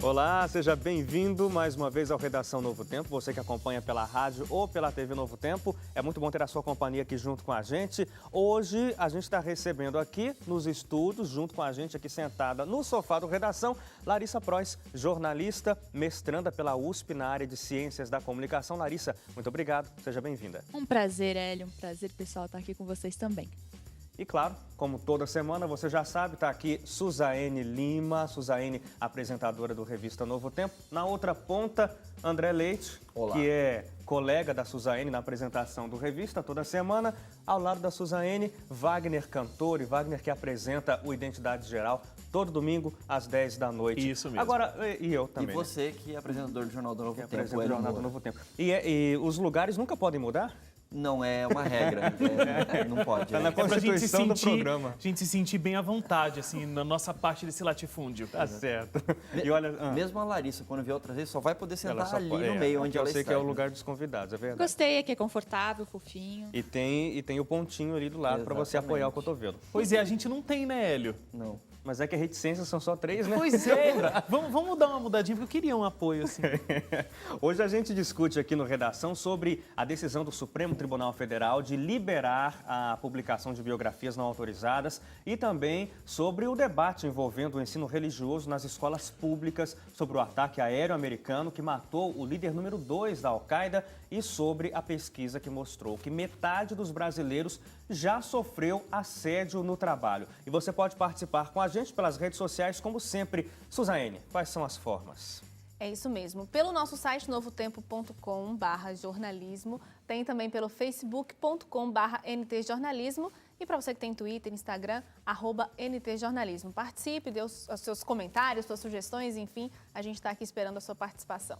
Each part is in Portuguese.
Olá, seja bem-vindo mais uma vez ao Redação Novo Tempo. Você que acompanha pela rádio ou pela TV Novo Tempo, é muito bom ter a sua companhia aqui junto com a gente. Hoje a gente está recebendo aqui nos estúdios, junto com a gente aqui sentada no sofá do Redação, Larissa Prois, jornalista, mestranda pela USP na área de Ciências da Comunicação. Larissa, muito obrigado, seja bem-vinda. Um prazer, Hélio, um prazer, pessoal, estar aqui com vocês também. E claro, como toda semana, você já sabe, está aqui Suzaene Lima, Suzaene, apresentadora do Revista Novo Tempo. Na outra ponta, André Leite, Olá. Que é colega da Suzaene na apresentação do Revista toda semana. Ao lado da Suzaene, Wagner Cantor, e Wagner que apresenta o Identidade Geral todo domingo às 10 da noite. Isso mesmo. Agora, e eu também. E você que é apresentador do Jornal do Novo Tempo. apresenta o Jornal do Novo Tempo. E os lugares nunca podem mudar? Não é uma regra, não pode. Tá na Constituição do programa. A gente se sentir bem à vontade, assim, na nossa parte desse latifúndio. Tá certo. E olha, Mesmo a Larissa, quando vier outra vez, só vai poder sentar só ali pode- no meio, onde eu ela sei está. que é o lugar dos convidados, é verdade. Gostei, aqui é confortável, fofinho. E tem o pontinho ali do lado para você Exatamente. apoiar o cotovelo. Pois é, a gente não tem, né, Hélio? Não. Mas é que a reticência são só 3, né? Pois é. Vamos dar uma mudadinha, porque eu queria um apoio, assim. Hoje a gente discute aqui no Redação sobre a decisão do Supremo Tribunal Federal de liberar a publicação de biografias não autorizadas e também sobre o debate envolvendo o ensino religioso nas escolas públicas, sobre o ataque aéreo americano que matou o líder número 2 da Al-Qaeda e sobre a pesquisa que mostrou que metade dos brasileiros já sofreu assédio no trabalho. E você pode participar com a gente pelas redes sociais, como sempre. Suzaene, quais são as formas? É isso mesmo. Pelo nosso site novotempo.com/jornalismo, tem também pelo facebook.com/ntjornalismo e para você que tem Twitter, Instagram, @ntjornalismo. Participe, dê os seus comentários, suas sugestões, enfim, a gente está aqui esperando a sua participação.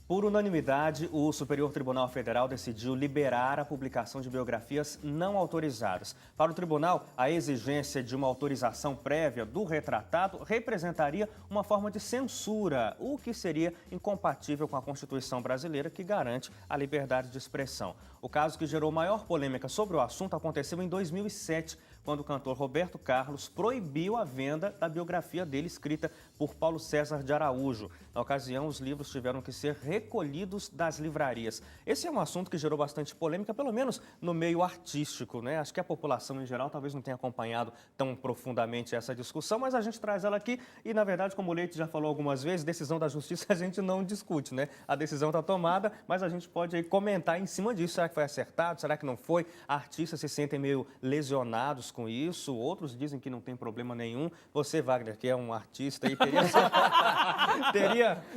Por unanimidade, o Superior Tribunal Federal decidiu liberar a publicação de biografias não autorizadas. Para o tribunal, a exigência de uma autorização prévia do retratado representaria uma forma de censura, o que seria incompatível com a Constituição brasileira, que garante a liberdade de expressão. O caso que gerou maior polêmica sobre o assunto aconteceu em 2007, quando o cantor Roberto Carlos proibiu a venda da biografia dele escrita por Paulo César de Araújo. Na ocasião, os livros tiveram que ser recolhidos das livrarias. Esse é um assunto que gerou bastante polêmica, pelo menos no meio artístico, né? Acho que a população em geral talvez não tenha acompanhado tão profundamente essa discussão, mas a gente traz ela aqui e, na verdade, como o Leite já falou algumas vezes, decisão da justiça a gente não discute, né? A decisão está tomada, mas a gente pode aí comentar em cima disso. Será que foi acertado? Será que não foi? Artistas se sentem meio lesionados com isso, outros dizem que não tem problema nenhum. Você, Wagner, que é um artista aí,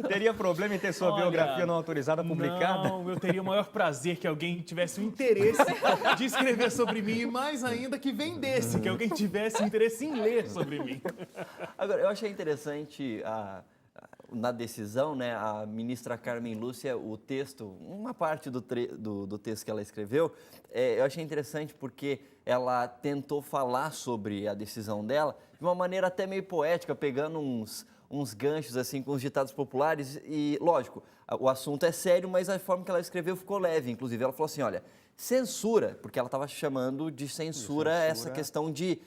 teria problema em ter sua biografia não autorizada publicada? Não, eu teria o maior prazer que alguém tivesse o interesse de escrever sobre mim e mais ainda que vendesse, que alguém tivesse interesse em ler sobre mim. Agora, eu achei interessante na decisão, né, a ministra Carmen Lúcia, o texto, uma parte do texto que ela escreveu, eu achei interessante porque ela tentou falar sobre a decisão dela de uma maneira até meio poética, pegando uns ganchos assim com os ditados populares e, lógico, o assunto é sério, mas a forma que ela escreveu ficou leve. Inclusive, ela falou assim, olha, censura, porque ela estava chamando de censura essa questão de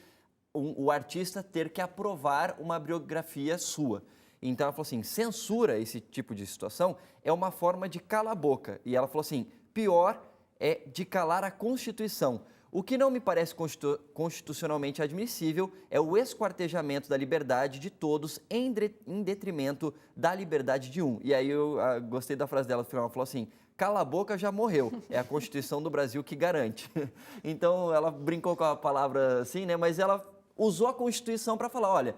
o artista ter que aprovar uma biografia sua. Então, ela falou assim, censura esse tipo de situação é uma forma de calar a boca. E ela falou assim, pior é de calar a Constituição. O que não me parece constitucionalmente admissível é o esquartejamento da liberdade de todos em detrimento da liberdade de um. E aí eu gostei da frase dela, no final, ela falou assim, cala a boca já morreu, é a Constituição do Brasil que garante. Então, ela brincou com a palavra assim, né? Mas ela usou a Constituição para falar, olha,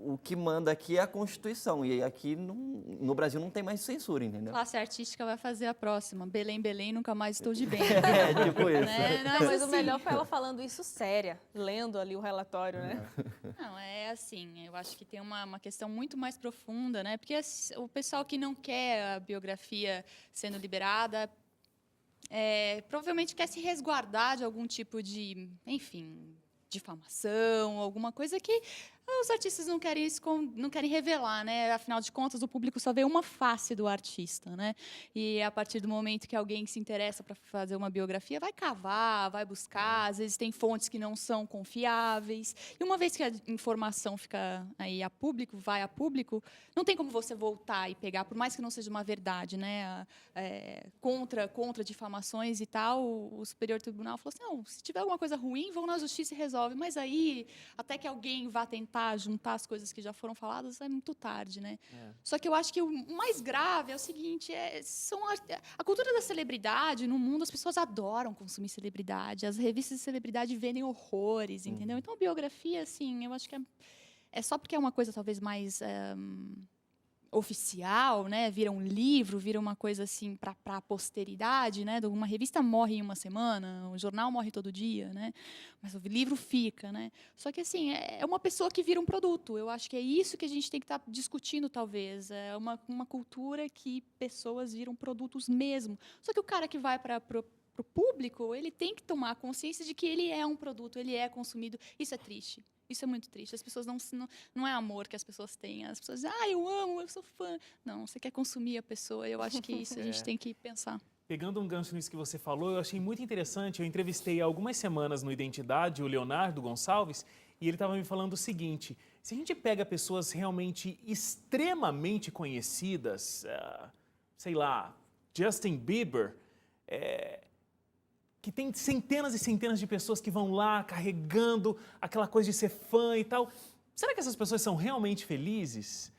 o que manda aqui é a Constituição, e aqui no Brasil não tem mais censura, entendeu? Classe artística vai fazer a próxima. Belém, Belém, nunca mais estou de bem. Tipo isso. Né? Não, Mas o assim, melhor foi ela falando isso séria, lendo ali o relatório, né? Não, é assim, eu acho que tem uma questão muito mais profunda, né? Porque o pessoal que não quer a biografia sendo liberada, provavelmente quer se resguardar de algum tipo de, enfim, difamação, alguma coisa que Os artistas não querem revelar, né? Afinal de contas, o público só vê uma face do artista, né? E a partir do momento que alguém se interessa para fazer uma biografia, vai cavar, vai buscar. Às vezes tem fontes que não são confiáveis. E uma vez que a informação fica aí a público, vai a público, não tem como você voltar e pegar, por mais que não seja uma verdade, né? Contra difamações e tal, o Superior Tribunal falou assim, não, se tiver alguma coisa ruim, vão na justiça e resolve. Mas aí, até que alguém vá tentar juntar as coisas que já foram faladas, é muito tarde, né? Só que eu acho que o mais grave é o seguinte, a cultura da celebridade no mundo, as pessoas adoram consumir celebridade, as revistas de celebridade vendem horrores, entendeu? Então, a biografia, assim, eu acho que é só porque é uma coisa talvez mais oficial, né? Vira um livro, vira uma coisa assim para a posteridade, né? Uma revista morre em uma semana, o jornal morre todo dia, né? Mas o livro fica, né? Só que assim é uma pessoa que vira um produto. Eu acho que é isso que a gente tem que estar discutindo, talvez. É uma cultura que pessoas viram produtos mesmo. Só que o cara que vai para o público, ele tem que tomar consciência de que ele é um produto, ele é consumido. Isso é triste. Isso é muito triste. As pessoas não é amor que as pessoas têm. As pessoas dizem, eu amo, eu sou fã. Não, você quer consumir a pessoa. Eu acho que isso a gente tem que pensar. Pegando um gancho nisso que você falou, eu achei muito interessante. Eu entrevistei há algumas semanas no Identidade o Leonardo Gonçalves e ele estava me falando o seguinte: se a gente pega pessoas realmente extremamente conhecidas, sei lá, Justin Bieber, que tem centenas e centenas de pessoas que vão lá carregando aquela coisa de ser fã e tal. Será que essas pessoas são realmente felizes?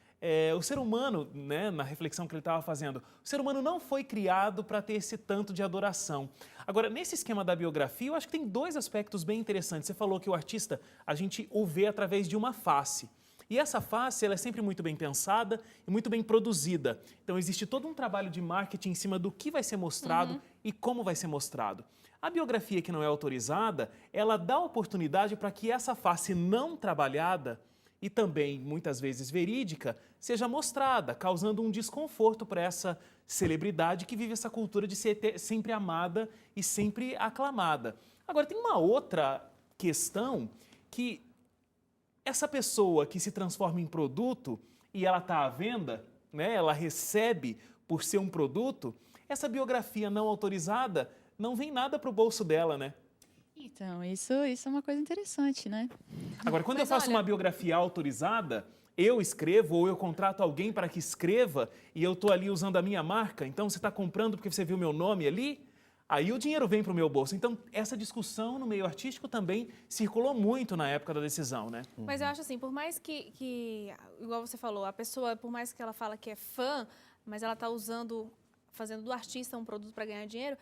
O ser humano, né, na reflexão que ele estava fazendo, o ser humano não foi criado para ter esse tanto de adoração. Agora, nesse esquema da biografia, eu acho que tem dois aspectos bem interessantes. Você falou que o artista, a gente o vê através de uma face. E essa face, ela é sempre muito bem pensada e muito bem produzida. Então, existe todo um trabalho de marketing em cima do que vai ser mostrado e como vai ser mostrado. A biografia que não é autorizada, ela dá oportunidade para que essa face não trabalhada e também, muitas vezes, verídica, seja mostrada, causando um desconforto para essa celebridade que vive essa cultura de ser sempre amada e sempre aclamada. Agora, tem uma outra questão que essa pessoa que se transforma em produto e ela está à venda, né, ela recebe por ser um produto, essa biografia não autorizada não vem nada para o bolso dela, né? Então, isso é uma coisa interessante, né? Agora, quando eu faço uma biografia autorizada, eu escrevo ou eu contrato alguém para que escreva e eu estou ali usando a minha marca, então você está comprando porque você viu meu nome ali, aí o dinheiro vem para o meu bolso. Então, essa discussão no meio artístico também circulou muito na época da decisão, né? Mas eu acho assim, por mais que, igual você falou, a pessoa, por mais que ela fala que é fã, mas ela está fazendo do artista um produto para ganhar dinheiro,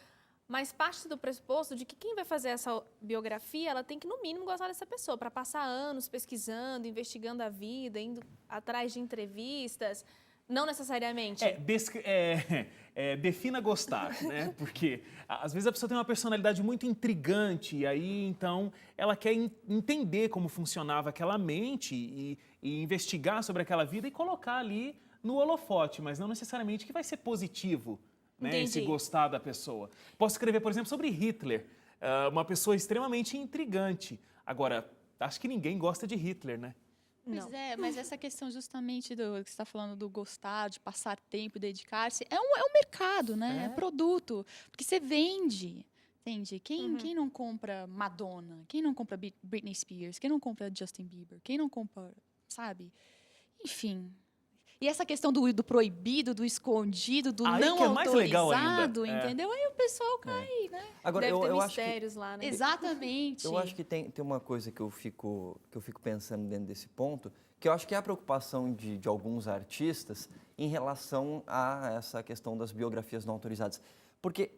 mas parte do pressuposto de que quem vai fazer essa biografia, ela tem que, no mínimo, gostar dessa pessoa, para passar anos pesquisando, investigando a vida, indo atrás de entrevistas, não necessariamente. Defina gostar, né? Porque, às vezes, a pessoa tem uma personalidade muito intrigante e aí, então, ela quer entender como funcionava aquela mente e investigar sobre aquela vida e colocar ali no holofote, mas não necessariamente que vai ser positivo. Né, esse gostar da pessoa. Posso escrever, por exemplo, sobre Hitler, uma pessoa extremamente intrigante. Agora, acho que ninguém gosta de Hitler, né? Pois é, mas essa questão justamente do que você está falando do gostar, de passar tempo, dedicar-se, é um mercado, né? É produto, porque você vende. Entende? Quem não compra Madonna? Quem não compra Britney Spears? Quem não compra Justin Bieber? Quem não compra, sabe? Enfim... E essa questão do proibido, do escondido, do aí não que é mais autorizado, legal ainda. Entendeu? Aí o pessoal cai, né? Agora, Deve ter eu mistérios lá, né? Exatamente. Eu acho que tem uma coisa que eu fico pensando dentro desse ponto, que eu acho que é a preocupação de alguns artistas em relação a essa questão das biografias não autorizadas. Porque,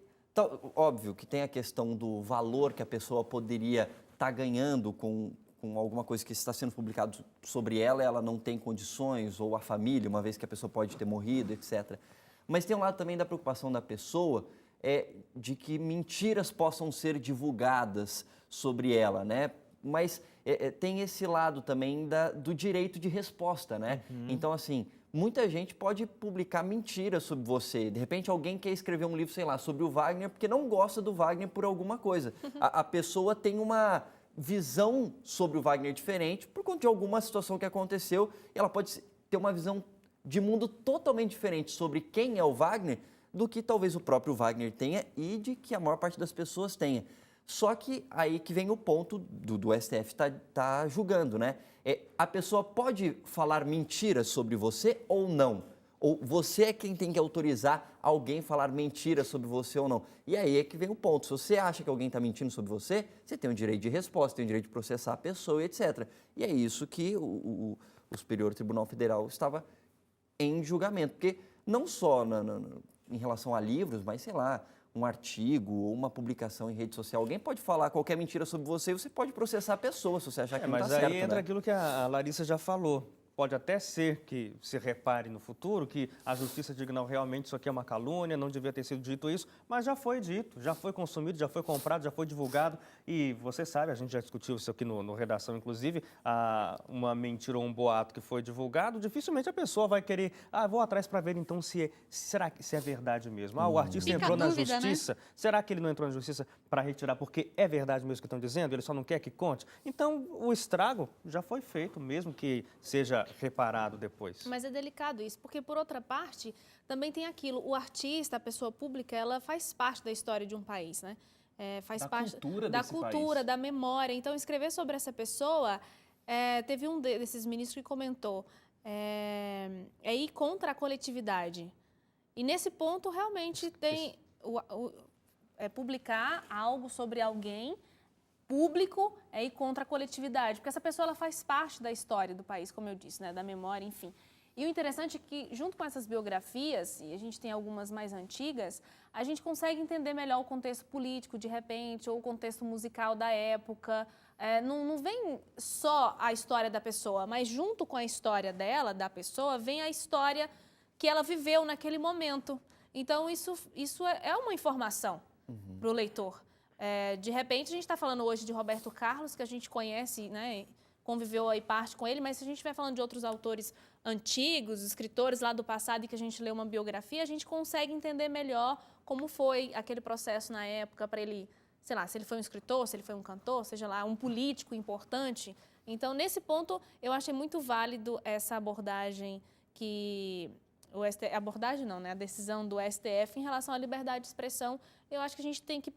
óbvio que tem a questão do valor que a pessoa poderia estar ganhando com alguma coisa que está sendo publicado sobre ela não tem condições, ou a família, uma vez que a pessoa pode ter morrido, etc. Mas tem um lado também da preocupação da pessoa, de que mentiras possam ser divulgadas sobre ela, né? Mas tem esse lado também do direito de resposta, né? Então, assim, muita gente pode publicar mentiras sobre você. De repente, alguém quer escrever um livro, sei lá, sobre o Wagner, porque não gosta do Wagner por alguma coisa. A pessoa tem uma visão sobre o Wagner diferente por conta de alguma situação que aconteceu. E ela pode ter uma visão de mundo totalmente diferente sobre quem é o Wagner do que talvez o próprio Wagner tenha e de que a maior parte das pessoas tenha. Só que aí que vem o ponto do STF tá julgando, né? A pessoa pode falar mentiras sobre você ou não? Ou você é quem tem que autorizar alguém falar mentira sobre você ou não? E aí é que vem o ponto. Se você acha que alguém está mentindo sobre você, você tem o direito de resposta, tem o direito de processar a pessoa, etc. E é isso que o Superior Tribunal Federal estava em julgamento. Porque não só em relação a livros, mas, sei lá, um artigo ou uma publicação em rede social. Alguém pode falar qualquer mentira sobre você e você pode processar a pessoa se você achar que não está certo. Mas aí entra né? aquilo que a Larissa já falou. Pode até ser que se repare no futuro, que a justiça diga, não, realmente isso aqui é uma calúnia, não devia ter sido dito isso, mas já foi dito, já foi consumido, já foi comprado, já foi divulgado. E você sabe, a gente já discutiu isso aqui no Redação, inclusive, uma mentira ou um boato que foi divulgado, dificilmente a pessoa vai querer, vou atrás para ver então será que é verdade mesmo. O artista Fica entrou na dúvida, justiça, será que ele não entrou na justiça para retirar porque é verdade mesmo que estão dizendo? Ele só não quer que conte? Então, o estrago já foi feito, mesmo que seja reparado depois. Mas é delicado isso, porque por outra parte, também tem aquilo, o artista, a pessoa pública, ela faz parte da história de um país, né? Faz Da parte cultura da desse cultura, país. da memória. Então, escrever sobre essa pessoa, teve um desses ministros que comentou, é ir contra a coletividade. E nesse ponto, realmente, tem publicar algo sobre alguém público é ir contra a coletividade, porque essa pessoa ela faz parte da história do país, como eu disse, né, da memória, enfim. E o interessante é que, junto com essas biografias, e a gente tem algumas mais antigas, a gente consegue entender melhor o contexto político, de repente, ou o contexto musical da época. Não vem só a história da pessoa, mas junto com a história dela, da pessoa, vem a história que ela viveu naquele momento. Então, isso é uma informação para o leitor. De repente, a gente está falando hoje de Roberto Carlos, que a gente conhece, né, conviveu aí parte com ele, mas se a gente estiver falando de outros autores antigos, escritores lá do passado, e que a gente lê uma biografia, a gente consegue entender melhor como foi aquele processo na época para ele, sei lá, se ele foi um escritor, se ele foi um cantor, seja lá, um político importante. Então, nesse ponto, eu achei muito válido essa abordagem que... abordagem não, né? A decisão do STF em relação à liberdade de expressão. Eu acho que a gente tem que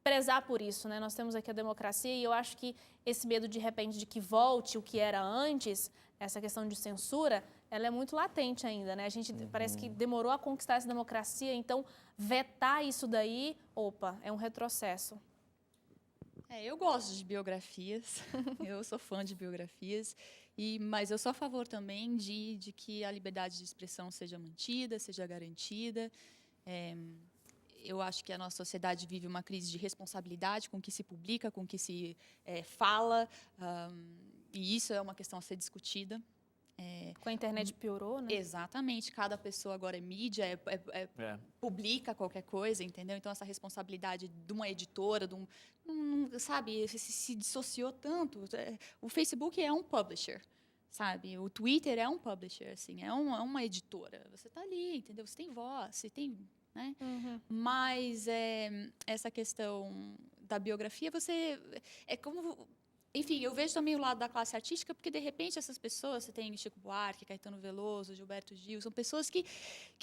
prezar por isso, né? Nós temos aqui a democracia e eu acho que esse medo, de repente, de que volte o que era antes, essa questão de censura, ela é muito latente ainda, né? A gente parece que demorou a conquistar essa democracia, então vetar isso daí, é um retrocesso. Eu gosto de biografias, eu sou fã de biografias, mas eu sou a favor também de que a liberdade de expressão seja mantida, seja garantida. Eu acho que a nossa sociedade vive uma crise de responsabilidade com o que se publica, com o que se fala, e isso é uma questão a ser discutida. Com a internet piorou, né? Exatamente, cada pessoa agora é mídia, publica qualquer coisa, entendeu? Então, essa responsabilidade de uma editora, sabe, se dissociou tanto. O Facebook é um publisher, sabe? O Twitter é um publisher, assim, é uma editora. Você está ali, entendeu? Você tem voz, você tem... né? Mas essa questão da biografia, é como... Enfim, eu vejo também o lado da classe artística, porque, de repente, essas pessoas, você tem Chico Buarque, Caetano Veloso, Gilberto Gil, são pessoas que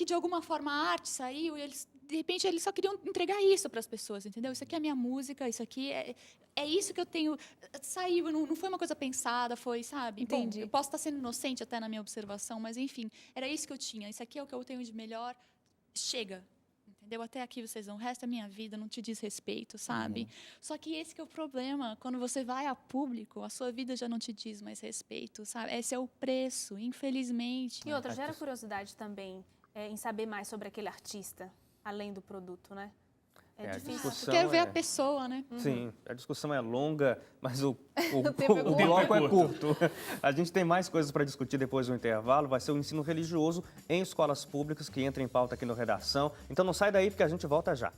de alguma forma, a arte saiu e, de repente, eles só queriam entregar isso para as pessoas, entendeu? Isso aqui é a minha música, isso aqui é isso que eu tenho... Saiu, não foi uma coisa pensada, foi, sabe? Entendi. Bom, eu posso estar sendo inocente até na minha observação, mas, enfim, era isso que eu tinha. Isso aqui é o que eu tenho de melhor. Chega. Entendeu? Até aqui vocês vão, o resto da minha vida não te diz respeito, sabe? Só que esse que é o problema, quando você vai a público, a sua vida já não te diz mais respeito, sabe? Esse é o preço, infelizmente. E outra, gera curiosidade também em saber mais sobre aquele artista, além do produto, né? É difícil. Eu quero ver a pessoa, né? Sim, a discussão é longa, mas o tempo é curto. bloco é curto. A gente tem mais coisas para discutir depois do intervalo. Vai ser o ensino religioso em escolas públicas que entra em pauta aqui no Redação. Então não sai daí porque a gente volta já.